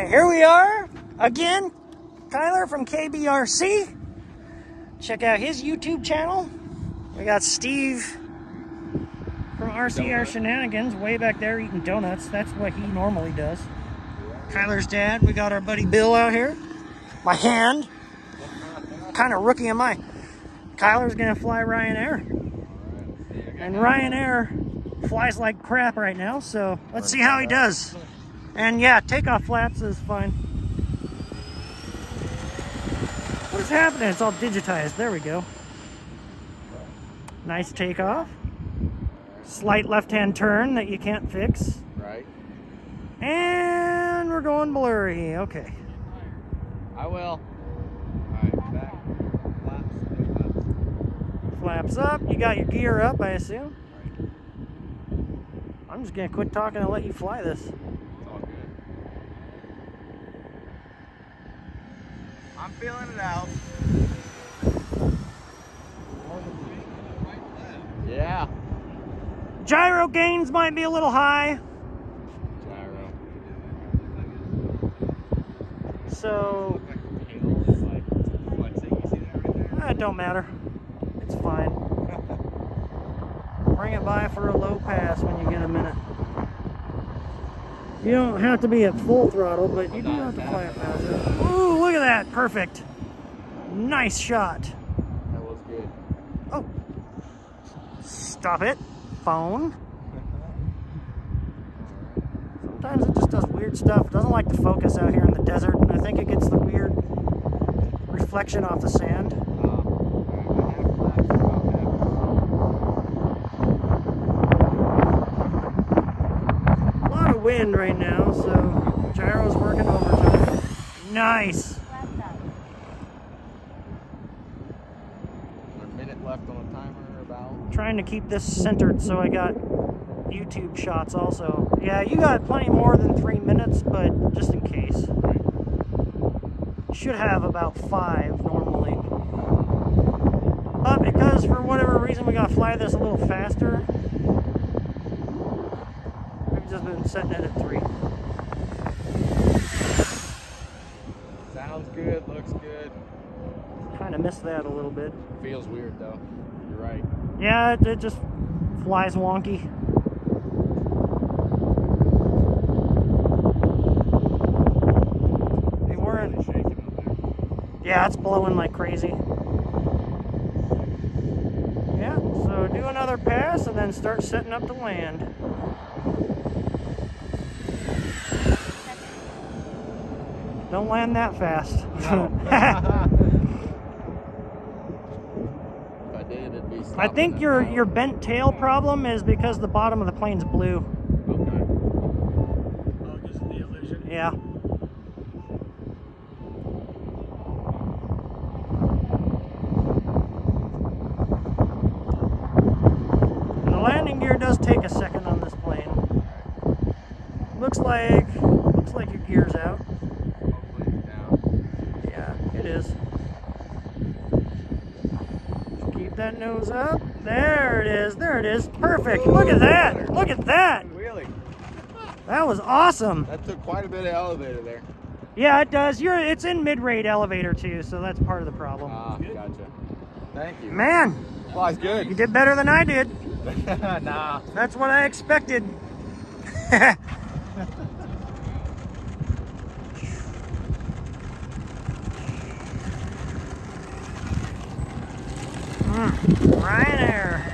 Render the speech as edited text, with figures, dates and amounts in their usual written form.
right, here we are again. Tyler from KBRC. Check out his YouTube channel. We got Steve from RCR Shenanigans way back there eating donuts. That's what he normally does. Kyler's dad. We got our buddy Bill out here. My hand. Kind of rookie am I. Kyler's gonna fly Ryanair. And Ryanair flies like crap right now, so let's see how he does. And yeah, takeoff flaps is fine. What is happening? It's all digitized. There we go. Nice takeoff. Slight left-hand turn that you can't fix. Right. And we're going blurry. Okay. I will. Alright, back. Flaps up. You got your gear up, I assume. I'm just gonna quit talking and let you fly this. It's all good. I'm feeling it out. Yeah. Gyro gains might be a little high. Gyro. So it don't matter. It's fine. Bring it by for a low pass when you get a minute. You don't have to be at full throttle, but you do have to fly it faster. Ooh, look at that. Perfect. Nice shot. That was good. Oh. Stop it. Phone. Sometimes it just does weird stuff. It doesn't like to focus out here in the desert, and I think it gets the weird reflection off the sand. A lot of wind right now, so gyro's working overtime. Nice. A minute left on the timer about. Trying to keep this centered so I got YouTube shots also. Yeah, you got plenty more than 3 minutes, but just in case. You should have about 5 normally. But because for whatever reason we gotta fly this a little faster, we've just been setting it at 3. Sounds good, looks good. Kind of missed that a little bit. Feels weird though. You're right. Yeah, it just flies wonky. They weren't. Yeah, it's blowing like crazy. Yeah, so do another pass and then start setting up to land. Don't land that fast. I think your bent tail problem is because the bottom of the plane's blue. Okay. Oh, just the illusion? Yeah. And the landing gear does take a second on this plane. Looks like your gear's out. Hopefully it's down. Yeah, it is. Keep that nose up. There it is. There it is. Perfect. Look at that. Look at that. Wheelie. That was awesome. That took quite a bit of elevator there. Yeah, it does. It's in mid-rate elevator too, so that's part of the problem. Ah, gotcha. Thank you. Man, Flies good. you did better than I did. Nah. That's what I expected. Ryanair.